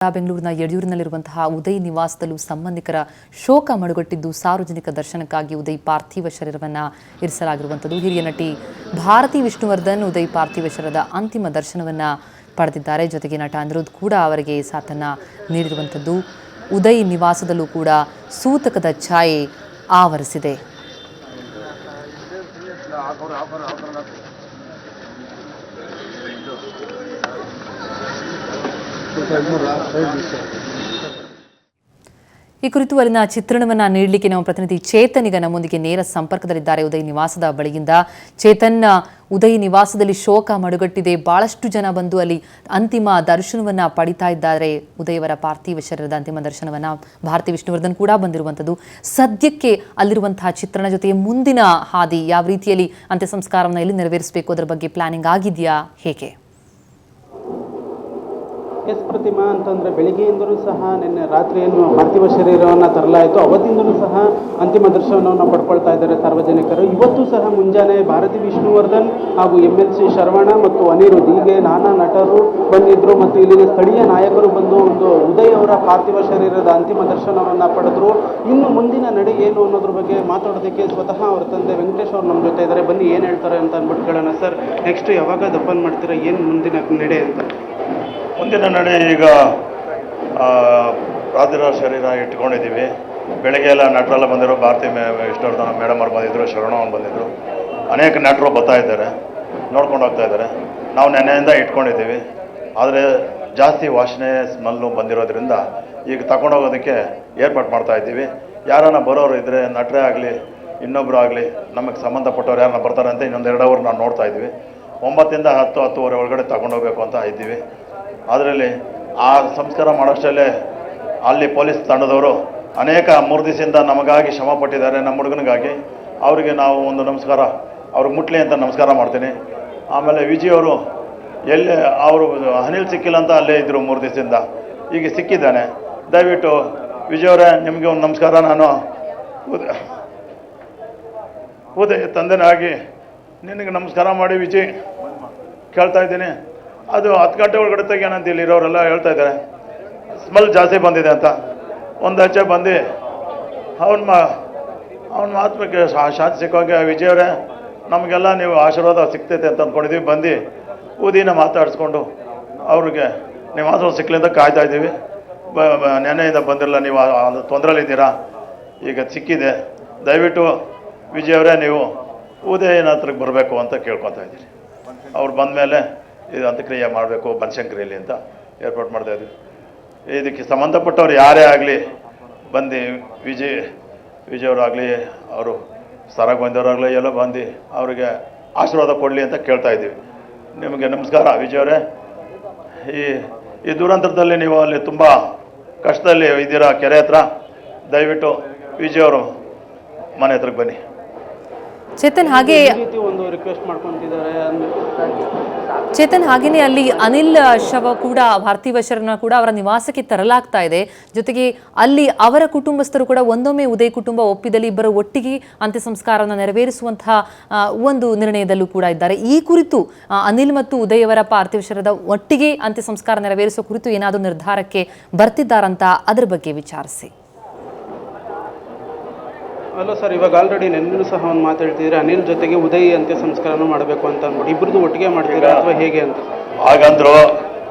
ಬೆಂಗಳೂರಿನ ಯಡಿಯೂರಿನಲ್ಲಿರುವಂತಹ ಉದಯ್ ನಿವಾಸದಲ್ಲೂ ಸಂಬಂಧಿಕರ ಶೋಕ ಮಡುಗಟ್ಟಿದ್ದು ಸಾರ್ವಜನಿಕ ದರ್ಶನಕ್ಕಾಗಿ ಉದಯ್ ಪಾರ್ಥಿವ ಶರೀರವನ್ನು ಇರಿಸಲಾಗಿರುವಂಥದ್ದು. ಹಿರಿಯ ನಟಿ ಭಾರತಿ ವಿಷ್ಣುವರ್ಧನ್ ಉದಯ್ ಪಾರ್ಥಿವ ಶರೀರದ ಅಂತಿಮ ದರ್ಶನವನ್ನು ಪಡೆದಿದ್ದಾರೆ. ಜೊತೆಗೆ ನಟ ಅನಿರುದ್ಧ್ ಕೂಡ ಅವರಿಗೆ ಸಾಥನ್ನು ನೀಡಿರುವಂಥದ್ದು. ಉದಯ್ ನಿವಾಸದಲ್ಲೂ ಕೂಡ ಸೂತಕದ ಛಾಯೆ ಆವರಿಸಿದೆ. ಈ ಕುರಿತು ಅಲ್ಲಿನ ಚಿತ್ರಣವನ್ನು ನೀಡಲಿಕ್ಕೆ ನಮ್ಮ ಪ್ರತಿನಿಧಿ ಚೇತನ್ ಈಗ ನಮ್ಮೊಂದಿಗೆ ನೇರ ಸಂಪರ್ಕದಲ್ಲಿದ್ದಾರೆ. ಉದಯ್ ನಿವಾಸದ ಬಳಿಯಿಂದ. ಚೇತನ್, ಉದಯ್ ನಿವಾಸದಲ್ಲಿ ಶೋಕ ಮಡುಗಟ್ಟಿದೆ. ಬಹಳಷ್ಟು ಜನ ಬಂದು ಅಲ್ಲಿ ಅಂತಿಮ ದರ್ಶನವನ್ನು ಪಡಿತಾ ಇದ್ದಾರೆ. ಉದಯವರ ಪಾರ್ಥಿವ ಶರೀರದ ಅಂತಿಮ ದರ್ಶನವನ್ನು ಭಾರತಿ ವಿಷ್ಣುವರ್ಧನ್ ಕೂಡ ಬಂದಿರುವಂಥದ್ದು. ಸದ್ಯಕ್ಕೆ ಅಲ್ಲಿರುವಂತಹ ಚಿತ್ರಣ ಜೊತೆಗೆ ಮುಂದಿನ ಹಾದಿ ಯಾವ ರೀತಿಯಲ್ಲಿ ಅಂತ್ಯ ಸಂಸ್ಕಾರವನ್ನು ಎಲ್ಲಿ ನೆರವೇರಿಸಬೇಕು ಅದರ ಬಗ್ಗೆ ಪ್ಲಾನಿಂಗ್ ಆಗಿದೆಯಾ, ಹೇಗೆ? ಎಸ್ ಪ್ರತಿಮಾ, ಅಂತಂದರೆ ಬೆಳಿಗ್ಗೆಯಿಂದಲೂ ಸಹ ನಿನ್ನೆ ರಾತ್ರಿ ಏನು ಪಾರ್ಥಿವ ಶರೀರವನ್ನು ತರಲಾಯಿತು, ಅವತ್ತಿಂದಲೂ ಸಹ ಅಂತಿಮ ದರ್ಶನವನ್ನು ಪಡ್ಕೊಳ್ತಾ ಇದ್ದಾರೆ ಸಾರ್ವಜನಿಕರು. ಇವತ್ತು ಸಹ ಮುಂಜಾನೆ ಭಾರತಿ ವಿಷ್ಣುವರ್ಧನ್ ಹಾಗೂ MLC ಶರವಣ ಮತ್ತು ಅನಿರುದ್ಧ್ ಹೀಗೆ ನಾನಾ ನಟರು ಬಂದಿದ್ದರು ಮತ್ತು ಇಲ್ಲಿನ ಸ್ಥಳೀಯ ನಾಯಕರು ಬಂದು ಒಂದು ಉದಯ್ ಅವರ ಪಾರ್ಥಿವ ಶರೀರದ ಅಂತಿಮ ದರ್ಶನವನ್ನು ಪಡೆದರು. ಇನ್ನು ಮುಂದಿನ ನಡೆ ಏನು ಅನ್ನೋದ್ರ ಬಗ್ಗೆ ಮಾತಾಡೋದಕ್ಕೆ ಸ್ವತಃ ಅವರ ತಂದೆ ವೆಂಕಟೇಶ್ ಅವರು ನಮ್ಮ ಜೊತೆ ಇದ್ದಾರೆ. ಬನ್ನಿ ಏನು ಹೇಳ್ತಾರೆ ಅಂತ ಅಂದ್ಬಿಟ್ಟು ಕೇಳೋಣ. ಸರ್, ನೆಕ್ಸ್ಟ್ ಯಾವಾಗ ದಫನ್ ಮಾಡ್ತೀರಾ, ಏನು ಮುಂದಿನ ನಡೆ ಅಂತ? ಮುಂದಿನ ನಡೆ ಈಗ ಪಾರ್ಥಿವ ಶರೀರ ಇಟ್ಕೊಂಡಿದ್ದೀವಿ. ಬೆಳಗ್ಗೆ ಎಲ್ಲ ನಟರೆಲ್ಲ ಬಂದಿದ್ರು. ಭಾರತಿ ವಿಷ್ಣುವರ್ಧನ್ ಮೇಡಮ್ ಅವ್ರು ಬಂದಿದ್ದರು, ಶರಣ ಅವ್ರು ಬಂದಿದ್ದರು. ಅನೇಕ ನಟರು ಬರ್ತಾ ಇದ್ದಾರೆ, ನೋಡ್ಕೊಂಡು ಹೋಗ್ತಾ ಇದ್ದಾರೆ. ನಾವು ನೆನ್ನೆಯಿಂದ ಇಟ್ಕೊಂಡಿದ್ದೀವಿ. ಆದರೆ ಜಾಸ್ತಿ ವಾಸನೆ ಸ್ಮೆಲ್ಲು ಬಂದಿರೋದ್ರಿಂದ ಈಗ ತಗೊಂಡೋಗೋದಕ್ಕೆ ಏರ್ಪಾಟ್ ಮಾಡ್ತಾ ಇದ್ದೀವಿ. ಯಾರನ್ನ ಬರೋರು ಇದ್ದರೆ, ನಟರೇ ಆಗಲಿ ಇನ್ನೊಬ್ಬರು ಆಗಲಿ, ನಮಗೆ ಸಂಬಂಧಪಟ್ಟವ್ರು ಯಾರನ್ನ ಬರ್ತಾರೆ ಅಂತ ಇನ್ನೊಂದು 2 ಅವರ್ ನಾವು ನೋಡ್ತಾ ಇದ್ವಿ. 9ರಿಂದ 10, 10:30 ಒಳಗಡೆ ತಗೊಂಡೋಗ್ಬೇಕು ಅಂತ ಇದ್ದೀವಿ. ಅದರಲ್ಲಿ ಆ ಸಂಸ್ಕಾರ ಮಾಡೋಷ್ಟಲ್ಲೇ ಅಲ್ಲಿ ಪೊಲೀಸ್ ತಂಡದವರು ಅನೇಕ 3 ದಿವಸದಿಂದ ನಮಗಾಗಿ ಶ್ರಮ ಪಟ್ಟಿದ್ದಾರೆ. ನಮ್ಮ ಹುಡುಗನಿಗಾಗಿ ಅವರಿಗೆ ನಾವು ಒಂದು ನಮಸ್ಕಾರ, ಅವ್ರಿಗೆ ಮುಟ್ಲಿ ಅಂತ ನಮಸ್ಕಾರ ಮಾಡ್ತೀನಿ. ಆಮೇಲೆ ವಿಜಯ್ ಅವರು ಎಲ್ಲಿ ಅವರು ಅನಿಲ್ ಸಿಕ್ಕಿಲ್ಲ ಅಂತ ಅಲ್ಲೇ ಇದ್ದರು 3 ದಿವಸದಿಂದ, ಈಗ ಸಿಕ್ಕಿದ್ದಾನೆ. ದಯವಿಟ್ಟು ವಿಜಯ್ ಅವರೇ, ನಿಮಗೆ ಒಂದು ನಮಸ್ಕಾರ. ನಾನು ಉದಯ್ ತಂದೆನಾಗಿ ನಿನಗೆ ನಮಸ್ಕಾರ ಮಾಡಿ ವಿಜಯ್ ಕೇಳ್ತಾ ಇದ್ದೀನಿ. ಅದು 10 ಗಂಟೆ ಒಳಗಡೆ ತೆಗಿಯೋಣಂತ ಇಲ್ಲಿ ಇರೋರೆಲ್ಲ ಹೇಳ್ತಾ ಇದ್ದಾರೆ. ಸ್ಮೆಲ್ ಜಾಸ್ತಿ ಬಂದಿದೆ ಅಂತ. ಒಂದು ಹಚ್ಚೆ ಬಂದು ಅವನ ಆತ್ಮಕ್ಕೆ ಶಾಂತಿ ಸಿಕ್ಕೋಂಗೆ ವಿಜಯವರೇ, ನಮಗೆಲ್ಲ ನೀವು ಆಶೀರ್ವಾದ ಸಿಗ್ತೈತೆ ಅಂತ ಅಂದ್ಕೊಂಡಿದ್ದೀವಿ. ಬಂದು ಊದಿನ ಮಾತಾಡಿಸ್ಕೊಂಡು ಅವ್ರಿಗೆ ನೀವು ಆಶೀರ್ವಾದ ಸಿಕ್ಕಲಿ ಅಂತ ಕಾಯ್ತಾ ಇದ್ದೀವಿ. ನೆನೆಯಿಂದ ಬಂದಿರಲ್ಲ, ನೀವು ತೊಂದರೆಲಿದ್ದೀರಾ, ಈಗ ಸಿಕ್ಕಿದೆ. ದಯವಿಟ್ಟು ವಿಜಯವರೇ, ನೀವು ಉದಯನ ಹತ್ರಕ್ಕೆ ಬರಬೇಕು ಅಂತ ಕೇಳ್ಕೊತಾ ಇದ್ದೀರಿ. ಅವ್ರು ಬಂದಮೇಲೆ ಇದು ಅಂತ್ಯಕ್ರಿಯೆ ಮಾಡಬೇಕು ಬನಶಂಕರಿಯಲ್ಲಿ ಅಂತ ಏರ್ಪಾಟ್ ಮಾಡ್ತಾಯಿದ್ವಿ. ಇದಕ್ಕೆ ಸಂಬಂಧಪಟ್ಟವ್ರು ಯಾರೇ ಆಗಲಿ ಬಂದು ವಿಜಯವರಾಗಲಿ, ಅವರು ಸರಾಗಿ ಬಂದವರಾಗಲಿ ಎಲ್ಲ ಬಂದು ಅವರಿಗೆ ಆಶೀರ್ವಾದ ಕೊಡಲಿ ಅಂತ ಕೇಳ್ತಾ ಇದ್ದೀವಿ. ನಿಮಗೆ ನಮಸ್ಕಾರ ವಿಜಯವರೇ. ಈ ದುರಂತರದಲ್ಲಿ ನೀವು ಅಲ್ಲಿ ತುಂಬ ಕಷ್ಟದಲ್ಲಿ ಇದ್ದೀರಾ, ಕೆರೆ ಹತ್ರ. ದಯವಿಟ್ಟು ವಿಜಯವರು ಮನೆ ಹತ್ರಕ್ಕೆ ಬನ್ನಿ. ಚೇತನ್, ಹಾಗೆ ಒಂದು ರಿಕ್ವೆಸ್ಟ್ ಮಾಡ್ಕೊಂತಿದ್ದಾರೆ. ಚೇತನ್, ಹಾಗೆಯೇ ಅಲ್ಲಿ ಅನಿಲ್ ಶವ ಕೂಡ, ಪಾರ್ಥಿವ ಶರೀರನ ಕೂಡ ಅವರ ನಿವಾಸಕ್ಕೆ ತರಲಾಗ್ತಾ ಇದೆ. ಜೊತೆಗೆ ಅಲ್ಲಿ ಅವರ ಕುಟುಂಬಸ್ಥರು ಕೂಡ ಒಂದೊಮ್ಮೆ ಉದಯ್ ಕುಟುಂಬ ಒಪ್ಪಿದಲ್ಲಿ ಇಬ್ಬರು ಒಟ್ಟಿಗೆ ಅಂತ್ಯ ಸಂಸ್ಕಾರವನ್ನು ನೆರವೇರಿಸುವಂತಹ ಒಂದು ನಿರ್ಣಯದಲ್ಲೂ ಕೂಡ ಇದ್ದಾರೆ. ಈ ಕುರಿತು ಅನಿಲ್ ಮತ್ತು ಉದಯ್ ಅವರ ಪಾರ್ಥಿವ ಶರೀರದ ಒಟ್ಟಿಗೆ ಅಂತ್ಯ ಸಂಸ್ಕಾರ ನೆರವೇರಿಸುವ ಕುರಿತು ಏನಾದರೂ ನಿರ್ಧಾರಕ್ಕೆ ಬರ್ತಿದ್ದಾರಂತ ಅದರ ಬಗ್ಗೆ ವಿಚಾರಿಸಿ. ಅಲ್ಲ ಸರ್, ಇವಾಗ ಆಲ್ರೆಡಿ ನೆನ್ನೆನೂ ಸಹ ಒಂದು ಮಾತು ಹೇಳ್ತಿದ್ರೆ ಅನಿಲ್ ಜೊತೆಗೆ ಉದಯ್ ಅಂತ್ಯ ಸಂಸ್ಕಾರನೂ ಮಾಡಬೇಕು ಅಂತ ಅಂದ್ಬಿಟ್ಟು ಇಬ್ಬರದು ಒಟ್ಟಿಗೆ ಮಾಡ್ತೀರಾ ಅಥವಾ ಹೇಗೆ ಅಂತ? ಹಾಗಂದ್ರು.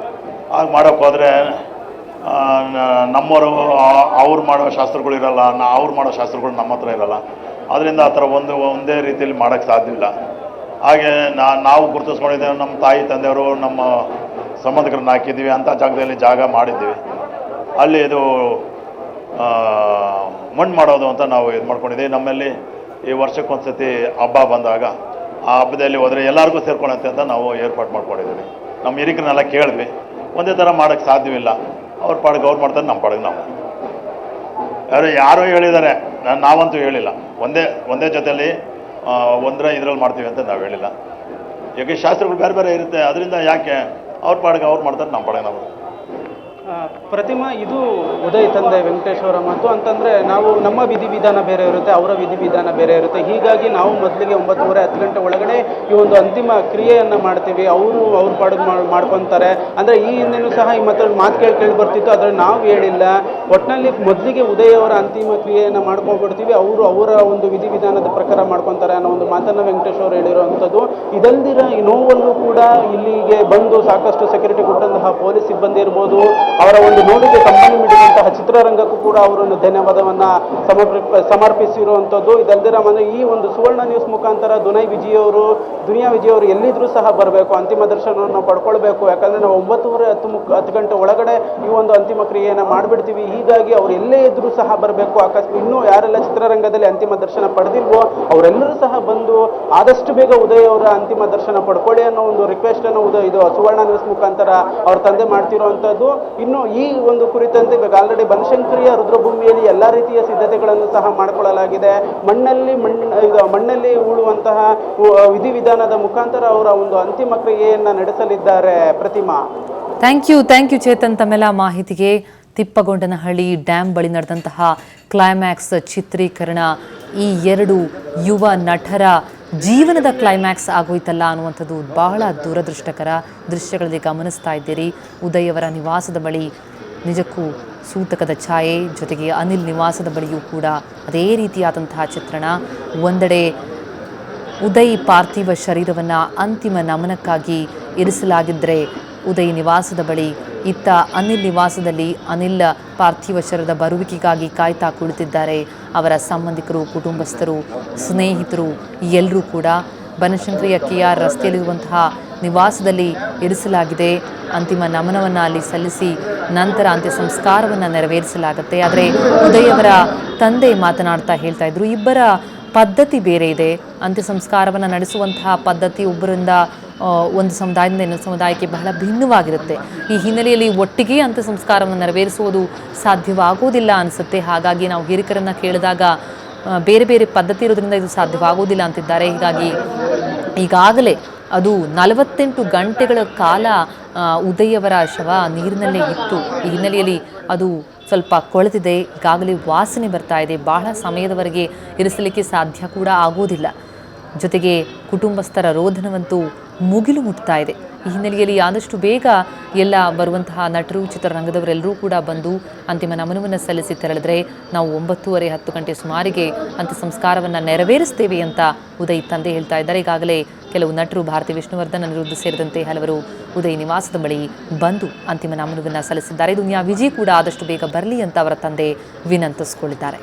ಆಗ ಮಾಡೋಕ್ಕೆ ಹೋದರೆ ನಮ್ಮವರು ಅವ್ರು ಮಾಡೋ ಶಾಸ್ತ್ರಗಳು ಇರೋಲ್ಲ, ಅವ್ರು ಮಾಡೋ ಶಾಸ್ತ್ರಗಳು ನಮ್ಮ ಹತ್ರ ಇರೋಲ್ಲ. ಅದರಿಂದ ಆ ಥರ ಒಂದೇ ರೀತಿಯಲ್ಲಿ ಮಾಡೋಕ್ಕೆ ಸಾಧ್ಯವಿಲ್ಲ. ಹಾಗೆ ನಾವು ಗುರುತಿಸ್ಕೊಂಡಿದ್ದೇವೆ, ನಮ್ಮ ತಾಯಿ ತಂದೆಯವರು ನಮ್ಮ ಸಂಬಂಧಿಕರನ್ನ ಹಾಕಿದ್ದೀವಿ, ಅಂಥ ಜಾಗದಲ್ಲಿ ಜಾಗ ಮಾಡಿದ್ದೀವಿ. ಅಲ್ಲಿ ಇದು ಮಣ್ಣು ಮಾಡೋದು ಅಂತ ನಾವು ಇದು ಮಾಡ್ಕೊಂಡಿದ್ದೀವಿ. ನಮ್ಮಲ್ಲಿ ಈ ವರ್ಷಕ್ಕೊಂದ್ಸತಿ ಹಬ್ಬ ಬಂದಾಗ ಆ ಹಬ್ಬದಲ್ಲಿ ಹೋದರೆ ಎಲ್ಲರಿಗೂ ಸೇರ್ಕೊಳ್ಳುತ್ತೆ ಅಂತ ನಾವು ಏರ್ಪಾಡು ಮಾಡ್ಕೊಂಡಿದ್ದೀವಿ. ನಮ್ಮ ಹಿರಿಕರನ್ನೆಲ್ಲ ಕೇಳಿದ್ವಿ. ಒಂದೇ ಥರ ಮಾಡೋಕ್ಕೆ ಸಾಧ್ಯವಿಲ್ಲ. ಅವ್ರ ಪಾಡಿಗೆ ಅವ್ರು ಮಾಡ್ತಾರೆ, ನಮ್ಮ ಪಾಡಿಗೆ ನಾವು. ಯಾರೋ ಹೇಳಿದ್ದಾರೆ, ನಾವಂತೂ ಹೇಳಿಲ್ಲ. ಒಂದೇ ಜೊತೆಯಲ್ಲಿ ಇದರಲ್ಲಿ ಮಾಡ್ತೀವಿ ಅಂತ ನಾವು ಹೇಳಿಲ್ಲ. ಯಾಕೆ ಶಾಸ್ತ್ರಗಳು ಬೇರೆ ಬೇರೆ ಇರುತ್ತೆ, ಅದರಿಂದ ಯಾಕೆ ಅವ್ರ ಪಾಡಿಗೆ ಅವ್ರು ಮಾಡ್ತಾರೆ, ನಮ್ಮ ಪಾಡಿಗೆ ನಾವು. ಪ್ರತಿಮಾ, ಇದು ಉದಯ್ ತಂದೆ ವೆಂಕಟೇಶ್ ಅವರ ಮಾತು. ಅಂತಂದರೆ ನಾವು ನಮ್ಮ ವಿಧಿವಿಧಾನ ಬೇರೆ ಇರುತ್ತೆ, ಅವರ ವಿಧಿವಿಧಾನ ಬೇರೆ ಇರುತ್ತೆ. ಹೀಗಾಗಿ ನಾವು ಮೊದಲಿಗೆ 9:30 10 ಗಂಟೆ ಒಳಗಡೆ ಈ ಒಂದು ಅಂತಿಮ ಕ್ರಿಯೆಯನ್ನು ಮಾಡ್ತೀವಿ. ಅವ್ರ ಪಾಡಿಗೆ ಮಾಡ್ಕೊತಾರೆ. ಅಂದರೆ ಈ ಹಿಂದೆನೂ ಸಹ ಈ ಮಾತು ಕೇಳಿ ಬರ್ತಿತ್ತು, ಆದರೆ ನಾವು ಹೇಳಿಲ್ಲ. ಒಟ್ಟಿನಲ್ಲಿ ಮೊದಲಿಗೆ ಉದಯ್ ಅವರ ಅಂತಿಮ ಕ್ರಿಯೆಯನ್ನು ಮಾಡ್ಕೊಂಡ್ಬಿಡ್ತೀವಿ, ಅವರ ಒಂದು ವಿಧಿವಿಧಾನದ ಪ್ರಕಾರ ಮಾಡ್ಕೊತಾರೆ ಅನ್ನೋ ಒಂದು ಮಾತನ್ನು ವೆಂಕಟೇಶ್ ಅವರು ಹೇಳಿರುವಂಥದ್ದು. ಇದಲ್ದಿರ ಈ ನೋವಲ್ಲೂ ಕೂಡ ಇಲ್ಲಿಗೆ ಬಂದು ಸಾಕಷ್ಟು ಸೆಕ್ಯೂರಿಟಿ ಕೊಟ್ಟಂತಹ ಪೊಲೀಸ್ ಸಿಬ್ಬಂದಿ ಇರ್ಬೋದು, ಅವರ ಒಂದು ನೋವಿಗೆ ಕಂಬನಿ ಮಿಡಿದಂತಹ ಚಿತ್ರರಂಗಕ್ಕೂ ಕೂಡ ಅವರನ್ನು ಧನ್ಯವಾದವನ್ನು ಸಮರ್ಪಿಸಿರುವಂಥದ್ದು. ಇದಲ್ದಿರ ಈ ಒಂದು ಸುವರ್ಣ ನ್ಯೂಸ್ ಮುಖಾಂತರ ದುನಿಯಾ ವಿಜಯ್ ಅವರು ಎಲ್ಲಿದ್ದರೂ ಸಹ ಬರಬೇಕು, ಅಂತಿಮ ದರ್ಶನವನ್ನು ಪಡ್ಕೊಳ್ಬೇಕು. ಯಾಕಂದರೆ ನಾವು 9:30 10 ಗಂಟೆ ಒಳಗಡೆ ಈ ಒಂದು ಅಂತಿಮ ಕ್ರಿಯೆಯನ್ನು ಮಾಡಿಬಿಡ್ತೀವಿ. ಹೀಗಾಗಿ ಅವರು ಎಲ್ಲೇ ಇದ್ದರೂ ಸಹ ಬರಬೇಕು. ಇನ್ನೂ ಯಾರೆಲ್ಲ ಚಿತ್ರರಂಗದಲ್ಲಿ ಅಂತಿಮ ದರ್ಶನ ಪಡೆದಿಲ್ವೋ ಅವರೆಲ್ಲರೂ ಸಹ ಬಂದು ಆದಷ್ಟು ಬೇಗ ಉದಯ್ ಅವರ ಅಂತಿಮ ದರ್ಶನ ಪಡ್ಕೊಳ್ಳಿ ಅನ್ನೋ ಒಂದು ರಿಕ್ವೆಸ್ಟನ್ನು ಇದು ಸುವರ್ಣ ನ್ಯೂಸ್ ಮುಖಾಂತರ ಅವ್ರ ತಂದೆ ಮಾಡ್ತಿರುವಂಥದ್ದು. ಇನ್ನು ಈ ಒಂದು ಕುರಿತಂತೆ ಇವಾಗ ಆಲ್ರೆಡಿ ಬನಶಂಕರಿಯ ರುದ್ರಭೂಮಿಯಲ್ಲಿ ಎಲ್ಲ ರೀತಿಯ ಸಿದ್ಧತೆಗಳನ್ನು ಸಹ ಮಾಡಿಕೊಳ್ಳಲಾಗಿದೆ. ಮಣ್ಣಲ್ಲಿ ಉಳುವಂತಹ ವಿಧಿವಿಧಾನದ ಮುಖಾಂತರ ಅವರ ಒಂದು ಅಂತಿಮ ಕ್ರಿಯೆಯನ್ನು ನಡೆಸಲಿದ್ದಾರೆ. ಪ್ರತಿಮಾ, ಥ್ಯಾಂಕ್ ಯು ಚೇತನ್ ತಮ್ಮೆಲ್ಲ ಮಾಹಿತಿಗೆ. ತಿಪ್ಪಗೊಂಡನಹಳ್ಳಿ ಡ್ಯಾಮ್ ಬಳಿ ನಡೆದಂತಹ ಕ್ಲೈಮ್ಯಾಕ್ಸ್ ಚಿತ್ರೀಕರಣ ಈ 2 ಯುವ ನಟರ ಜೀವನದ ಕ್ಲೈಮ್ಯಾಕ್ಸ್ ಆಗೋಯ್ತಲ್ಲ ಅನ್ನುವಂಥದ್ದು ಬಹಳ ದುರದೃಷ್ಟಕರ ದೃಶ್ಯಗಳಲ್ಲಿ ಗಮನಿಸ್ತಾ ಇದ್ದೀರಿ. ಉದಯ್ ಅವರ ನಿವಾಸದ ಬಳಿ ನಿಜಕ್ಕೂ ಸೂತಕದ ಛಾಯೆ, ಜೊತೆಗೆ ಅನಿಲ್ ನಿವಾಸದ ಬಳಿಯೂ ಕೂಡ ಅದೇ ರೀತಿಯಾದಂತಹ ಚಿತ್ರಣ. ಒಂದೆಡೆ ಉದಯ್ ಪಾರ್ಥಿವ ಶರೀರವನ್ನು ಅಂತಿಮ ನಮನಕ್ಕಾಗಿ ಇರಿಸಲಾಗಿದ್ದರೆ ಉದಯ್ ನಿವಾಸದ ಬಳಿ, ಇತ್ತ ಅನಿಲ್ ನಿವಾಸದಲ್ಲಿ ಅನಿಲ್ ಪಾರ್ಥಿವ ಶರೀರದ ಬರುವಿಕೆಗಾಗಿ ಕಾಯ್ತಾ ಕುಳಿತಿದ್ದಾರೆ. ಅವರ ಸಂಬಂಧಿಕರು, ಕುಟುಂಬಸ್ಥರು, ಸ್ನೇಹಿತರು ಎಲ್ಲರೂ ಕೂಡ ಬನಶಂಕರಿಯ KR ರಸ್ತೆಯಲ್ಲಿರುವಂತಹ ನಿವಾಸದಲ್ಲಿ ಇರಿಸಲಾಗಿದೆ. ಅಂತಿಮ ನಮನವನ್ನು ಅಲ್ಲಿ ಸಲ್ಲಿಸಿ ನಂತರ ಅಂತ್ಯ ಸಂಸ್ಕಾರವನ್ನು ನೆರವೇರಿಸಲಾಗುತ್ತೆ. ಆದರೆ ಉದಯ್ ಅವರ ತಂದೆ ಮಾತನಾಡ್ತಾ ಹೇಳ್ತಾ ಇದ್ರು, ಇಬ್ಬರ ಪದ್ಧತಿ ಬೇರೆ ಇದೆ. ಅಂತ್ಯ ಸಂಸ್ಕಾರವನ್ನು ನಡೆಸುವಂತಹ ಪದ್ಧತಿ ಒಬ್ಬರಿಂದ ಒಂದು ಸಮುದಾಯದಿಂದ ಇನ್ನೊಂದು ಸಮುದಾಯಕ್ಕೆ ಬಹಳ ಭಿನ್ನವಾಗಿರುತ್ತೆ. ಈ ಹಿನ್ನೆಲೆಯಲ್ಲಿ ಒಟ್ಟಿಗೆ ಅಂತ್ಯ ಸಂಸ್ಕಾರವನ್ನು ನೆರವೇರಿಸುವುದು ಸಾಧ್ಯವಾಗುವುದಿಲ್ಲ ಅನಿಸುತ್ತೆ. ಹಾಗಾಗಿ ನಾವು ಹಿರಿಕರನ್ನು ಕೇಳಿದಾಗ ಬೇರೆ ಬೇರೆ ಪದ್ಧತಿ ಇರೋದ್ರಿಂದ ಇದು ಸಾಧ್ಯವಾಗುವುದಿಲ್ಲ ಅಂತಿದ್ದಾರೆ. ಹೀಗಾಗಿ ಈಗಾಗಲೇ ಅದು 48 ಗಂಟೆಗಳ ಕಾಲ ಉದಯ್ ಅವರ ಶವ ನೀರಿನಲ್ಲೇ ಇತ್ತು. ಈ ಹಿನ್ನೆಲೆಯಲ್ಲಿ ಅದು ಸ್ವಲ್ಪ ಕೊಳೆತಿದೆ, ಈಗಾಗಲೇ ವಾಸನೆ ಬರ್ತಾ ಇದೆ. ಬಹಳ ಸಮಯದವರೆಗೆ ಇರಿಸಲಿಕ್ಕೆ ಸಾಧ್ಯ ಕೂಡ ಆಗೋದಿಲ್ಲ. ಜೊತೆಗೆ ಕುಟುಂಬಸ್ಥರ ರೋಧನವಂತೂ ಮುಗಿಲು ಮುಟ್ತಾ ಇದೆ. ಈ ಹಿನ್ನೆಲೆಯಲ್ಲಿ ಆದಷ್ಟು ಬೇಗ ಎಲ್ಲ ಬರುವಂತಹ ನಟರು, ಚಿತ್ರರಂಗದವರೆಲ್ಲರೂ ಕೂಡ ಬಂದು ಅಂತಿಮ ನಮನವನ್ನು ಸಲ್ಲಿಸಿ ತೆರಳಿದ್ರೆ ನಾವು 9:30 10 ಗಂಟೆ ಸುಮಾರಿಗೆ ಅಂತ್ಯ ಸಂಸ್ಕಾರವನ್ನು ನೆರವೇರಿಸ್ತೇವೆ ಅಂತ ಉದಯ್ ತಂದೆ ಹೇಳ್ತಾ ಇದ್ದಾರೆ. ಈಗಾಗಲೇ ಕೆಲವು ನಟರು, ಭಾರತಿ ವಿಷ್ಣುವರ್ಧನ್, ಅನಿರುದ್ಧ ಸೇರಿದಂತೆ ಹಲವರು ಉದಯ್ ನಿವಾಸದ ಬಳಿ ಬಂದು ಅಂತಿಮ ನಮನವನ್ನು ಸಲ್ಲಿಸಿದ್ದಾರೆ. ದುನಿಯಾ ವಿಜಯ್ ಕೂಡ ಆದಷ್ಟು ಬೇಗ ಬರಲಿ ಅಂತ ಅವರ ತಂದೆ ವಿನಂತಿಸಿಕೊಂಡಿದ್ದಾರೆ.